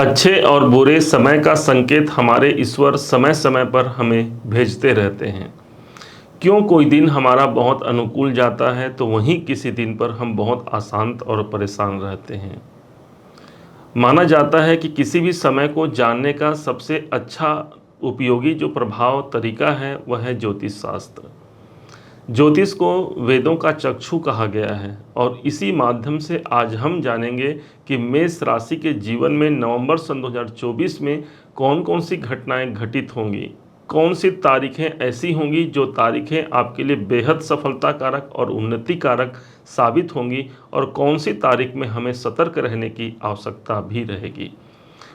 अच्छे और बुरे समय का संकेत हमारे ईश्वर समय समय पर हमें भेजते रहते हैं। क्यों कोई दिन हमारा बहुत अनुकूल जाता है तो वहीं किसी दिन पर हम बहुत अशांत और परेशान रहते हैं। माना जाता है कि किसी भी समय को जानने का सबसे अच्छा उपयोगी जो प्रभाव तरीका है वह है ज्योतिष शास्त्र। ज्योतिष को वेदों का चक्षु कहा गया है और इसी माध्यम से आज हम जानेंगे कि मेष राशि के जीवन में नवंबर सन 2024 में कौन कौन सी घटनाएं घटित होंगी, कौन सी तारीखें ऐसी होंगी जो तारीखें आपके लिए बेहद सफलता कारक और उन्नति कारक साबित होंगी और कौन सी तारीख में हमें सतर्क रहने की आवश्यकता भी रहेगी।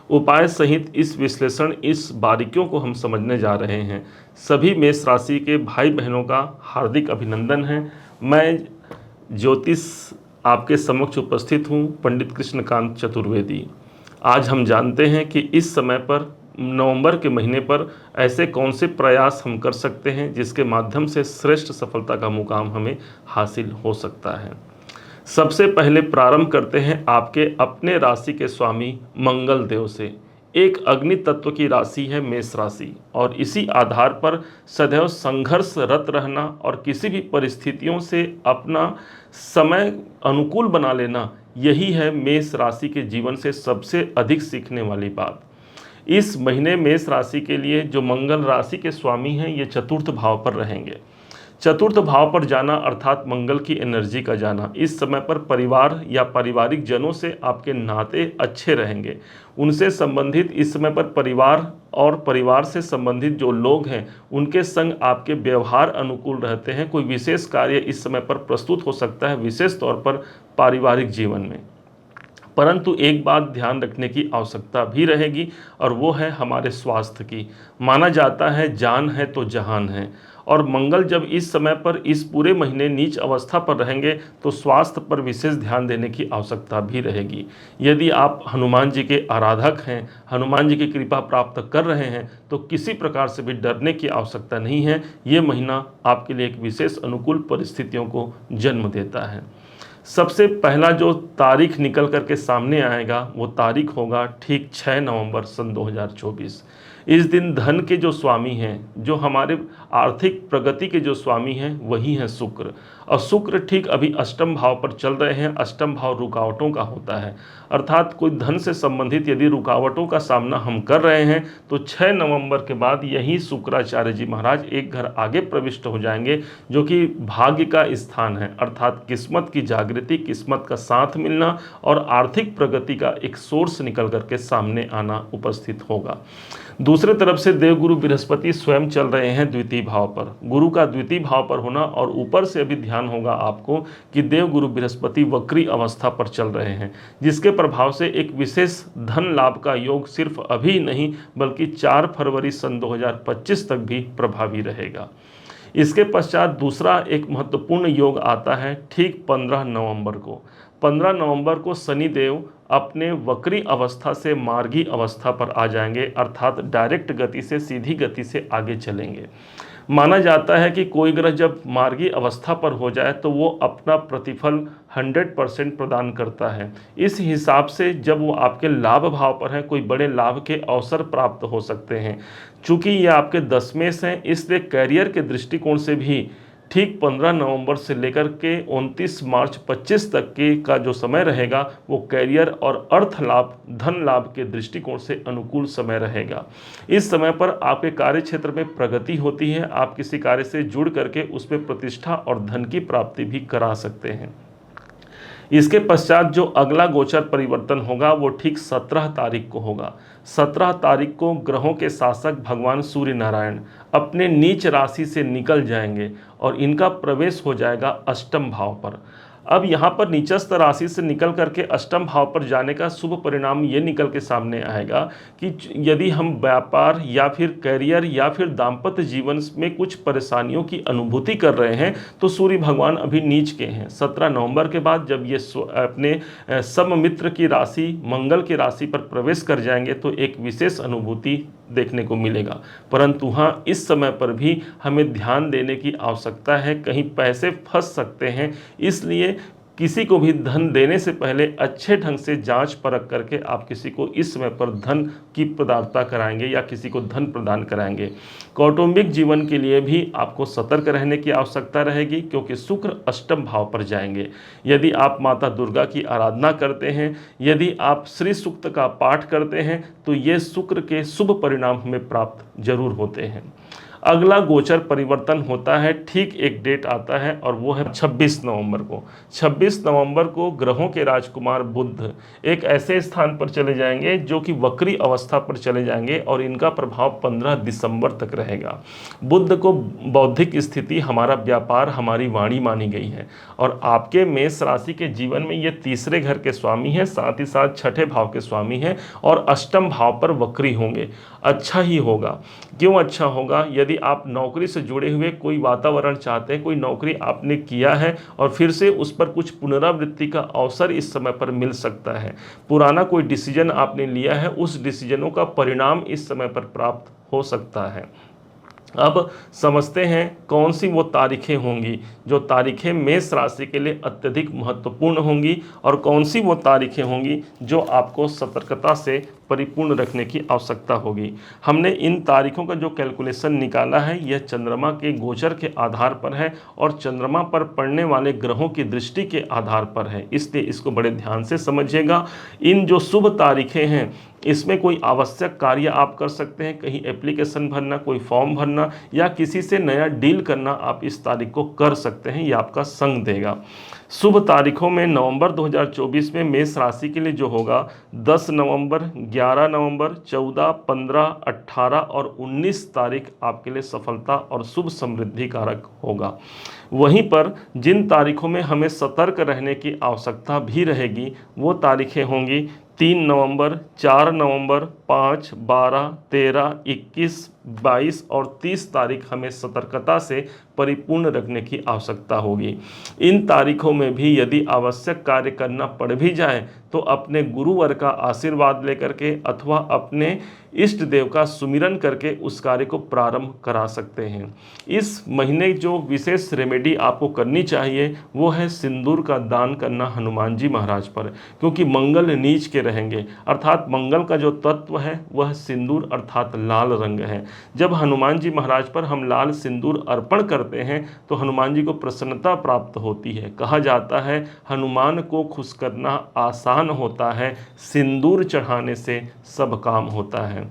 उपाय सहित इस विश्लेषण इस बारीकियों को हम समझने जा रहे हैं। सभी मेष राशि के भाई बहनों का हार्दिक अभिनंदन है। मैं ज्योतिष आपके समक्ष उपस्थित हूँ, पंडित कृष्णकांत चतुर्वेदी। आज हम जानते हैं कि इस समय पर नवंबर के महीने पर ऐसे कौन से प्रयास हम कर सकते हैं जिसके माध्यम से श्रेष्ठ सफलता का मुकाम हमें हासिल हो सकता है। सबसे पहले प्रारंभ करते हैं आपके अपने राशि के स्वामी मंगल देव से। एक अग्नि तत्व की राशि है मेष राशि और इसी आधार पर सदैव संघर्षरत रहना और किसी भी परिस्थितियों से अपना समय अनुकूल बना लेना, यही है मेष राशि के जीवन से सबसे अधिक सीखने वाली बात। इस महीने मेष राशि के लिए जो मंगल राशि के स्वामी हैं ये चतुर्थ भाव पर रहेंगे। चतुर्थ भाव पर जाना अर्थात मंगल की एनर्जी का जाना। इस समय पर परिवार या पारिवारिक जनों से आपके नाते अच्छे रहेंगे। उनसे संबंधित इस समय पर परिवार और परिवार से संबंधित जो लोग हैं उनके संग आपके व्यवहार अनुकूल रहते हैं। कोई विशेष कार्य इस समय पर प्रस्तुत हो सकता है, विशेष तौर पर पारिवारिक जीवन में। परंतु एक बात ध्यान रखने की आवश्यकता भी रहेगी और वो है हमारे स्वास्थ्य की। माना जाता है जान है तो जहान है, और मंगल जब इस समय पर इस पूरे महीने नीच अवस्था पर रहेंगे तो स्वास्थ्य पर विशेष ध्यान देने की आवश्यकता भी रहेगी। यदि आप हनुमान जी के आराधक हैं, हनुमान जी की कृपा प्राप्त कर रहे हैं तो किसी प्रकार से भी डरने की आवश्यकता नहीं है। ये महीना आपके लिए एक विशेष अनुकूल परिस्थितियों को जन्म देता है। सबसे पहला जो तारीख निकल करके सामने आएगा वो तारीख होगा ठीक 6 नवंबर सन 2024। इस दिन धन के जो स्वामी हैं, जो हमारे आर्थिक प्रगति के जो स्वामी हैं वही हैं शुक्र। और शुक्र ठीक अभी अष्टम भाव पर चल रहे हैं। अष्टम भाव रुकावटों का होता है, अर्थात कोई धन से संबंधित यदि रुकावटों का सामना हम कर रहे हैं तो 6 नवंबर के बाद यही शुक्राचार्य जी महाराज एक घर आगे प्रविष्ट हो जाएंगे, जो कि भाग्य का स्थान है, अर्थात किस्मत की जागृति, किस्मत का साथ मिलना और आर्थिक प्रगति का एक सोर्स निकल करके सामने आना उपस्थित होगा। दूसरे तरफ से देवगुरु बृहस्पति स्वयं चल रहे हैं द्वितीय भाव पर। गुरु का द्वितीय भाव पर होना, और ऊपर से अभी ध्यान होगा आपको कि देवगुरु बृहस्पति वक्री अवस्था पर चल रहे हैं, जिसके प्रभाव से एक विशेष धन लाभ का योग सिर्फ अभी नहीं बल्कि 4 फरवरी सन 2025 तक भी प्रभावी रहेगा। इसके पश्चात दूसरा एक महत्वपूर्ण योग आता है ठीक 15 नवंबर को। 15 नवंबर को शनिदेव अपने वक्री अवस्था से मार्गी अवस्था पर आ जाएंगे, अर्थात डायरेक्ट गति से, सीधी गति से आगे चलेंगे। माना जाता है कि कोई ग्रह जब मार्गी अवस्था पर हो जाए तो वो अपना प्रतिफल 100% प्रदान करता है। इस हिसाब से जब वो आपके लाभ भाव पर है, कोई बड़े लाभ के अवसर प्राप्त हो सकते हैं। चूंकि ये आपके दशमेश हैं, इसलिए कैरियर के दृष्टिकोण से भी ठीक 15 नवंबर से लेकर के 29 मार्च 25 तक के का जो समय रहेगा वो कैरियर और अर्थ लाभ, धन लाभ के दृष्टिकोण से अनुकूल समय रहेगा। इस समय पर आपके कार्य क्षेत्र में प्रगति होती है। आप किसी कार्य से जुड़ करके उसमें प्रतिष्ठा और धन की प्राप्ति भी करा सकते हैं। इसके पश्चात जो अगला गोचर परिवर्तन होगा वो ठीक 17 तारीख को होगा। 17 तारीख को ग्रहों के शासक भगवान सूर्य नारायण अपने नीच राशि से निकल जाएंगे और इनका प्रवेश हो जाएगा अष्टम भाव पर। अब यहाँ पर नीचस्थ राशि से निकल करके अष्टम भाव पर जाने का शुभ परिणाम ये निकल के सामने आएगा कि यदि हम व्यापार या फिर कैरियर या फिर दाम्पत्य जीवन में कुछ परेशानियों की अनुभूति कर रहे हैं तो सूर्य भगवान अभी नीच के हैं। 17 नवंबर के बाद जब ये अपने सममित्र की राशि मंगल की राशि पर प्रवेश कर जाएंगे तो एक विशेष अनुभूति देखने को मिलेगा। परंतु हाँ, इस समय पर भी हमें ध्यान देने की आवश्यकता है, कहीं पैसे फंस सकते हैं, इसलिए किसी को भी धन देने से पहले अच्छे ढंग से जांच परख करके आप किसी को इस समय पर धन की प्रदानता कराएंगे या किसी को धन प्रदान कराएंगे। कौटुंबिक जीवन के लिए भी आपको सतर्क रहने की आवश्यकता रहेगी, क्योंकि शुक्र अष्टम भाव पर जाएंगे। यदि आप माता दुर्गा की आराधना करते हैं, यदि आप श्री सूक्त का पाठ करते हैं, तो ये शुक्र के शुभ परिणाम हमें प्राप्त जरूर होते हैं। अगला गोचर परिवर्तन होता है, ठीक एक डेट आता है और वो है 26 नवंबर को। 26 नवंबर को ग्रहों के राजकुमार बुध एक ऐसे स्थान पर चले जाएंगे जो कि वक्री अवस्था पर चले जाएंगे और इनका प्रभाव 15 दिसंबर तक रहेगा। बुध को बौद्धिक स्थिति, हमारा व्यापार, हमारी वाणी मानी गई है और आपके मेष राशि के जीवन में ये तीसरे घर के स्वामी हैं, साथ ही साथ छठे भाव के स्वामी हैं और अष्टम भाव पर वक्री होंगे। अच्छा ही होगा। क्यों अच्छा होगा? यदि आप नौकरी से जुड़े हुए कोई वातावरण चाहते हैं, कोई नौकरी आपने किया है और फिर से उस पर कुछ पुनरावृत्ति का अवसर इस समय पर मिल सकता है। पुराना कोई डिसीजन आपने लिया है, उस डिसीजनों का परिणाम इस समय पर प्राप्त हो सकता है। अब समझते हैं कौन सी वो तारीखें होंगी जो तारीखें मेष राशि के लिए अत्यधिक महत्वपूर्ण होंगी और कौन सी वो तारीखें होंगी जो आपको सतर्कता से परिपूर्ण रखने की आवश्यकता होगी। हमने इन तारीखों का जो कैलकुलेशन निकाला है यह चंद्रमा के गोचर के आधार पर है और चंद्रमा पर पड़ने वाले ग्रहों की दृष्टि के आधार पर है, इसलिए इसको बड़े ध्यान से समझिएगा। इन जो शुभ तारीखें हैं इसमें कोई आवश्यक कार्य आप कर सकते हैं, कहीं एप्लीकेशन भरना, कोई फॉर्म भरना या किसी से नया डील करना आप इस तारीख को कर सकते हैं, यह आपका संग देगा। शुभ तारीखों में नवंबर 2024 में मेष राशि के लिए जो होगा 10 नवंबर, 11 नवंबर, 14, 15, 18 और 19 तारीख आपके लिए सफलता और शुभ समृद्धि कारक होगा। वहीं पर जिन तारीखों में हमें सतर्क रहने की आवश्यकता भी रहेगी वो तारीखें होंगी 3 नवंबर, 4 नवंबर, 5, 12, 13, 21, 22 और 30 तारीख हमें सतर्कता से परिपूर्ण रखने की आवश्यकता होगी। इन तारीखों में भी यदि आवश्यक कार्य करना पड़ भी जाए तो अपने गुरुवर का आशीर्वाद लेकर के अथवा अपने इष्ट देव का सुमिरन करके उस कार्य को प्रारंभ करा सकते हैं। इस महीने जो विशेष रेमेडी आपको करनी चाहिए वो है सिंदूर का दान करना हनुमान जी महाराज पर, क्योंकि मंगल नीच के रहेंगे, अर्थात मंगल का जो तत्व है वह सिंदूर अर्थात लाल रंग है। जब हनुमान जी महाराज पर हम लाल सिंदूर अर्पण करते हैं तो हनुमान जी को प्रसन्नता प्राप्त होती है। कहा जाता है हनुमान को खुश करना आसान होता है, सिंदूर चढ़ाने से सब काम होता है।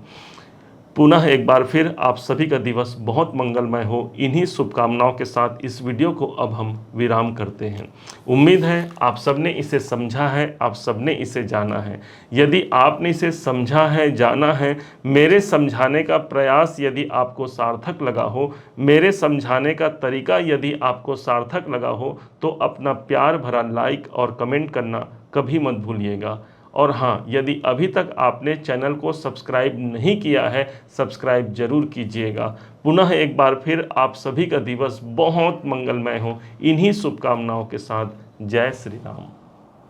पुनः एक बार फिर आप सभी का दिवस बहुत मंगलमय हो। इन्हीं शुभकामनाओं के साथ इस वीडियो को अब हम विराम करते हैं। उम्मीद है आप सबने इसे समझा है, आप सबने इसे जाना है। यदि आपने इसे समझा है, जाना है, मेरे समझाने का प्रयास यदि आपको सार्थक लगा हो, मेरे समझाने का तरीका यदि आपको सार्थक लगा हो, तो अपना प्यार भरा लाइक और कमेंट करना कभी मत भूलिएगा। और हाँ, यदि अभी तक आपने चैनल को सब्सक्राइब नहीं किया है, सब्सक्राइब जरूर कीजिएगा। पुनः एक बार फिर आप सभी का दिवस बहुत मंगलमय हो। इन्हीं शुभकामनाओं के साथ जय श्री राम।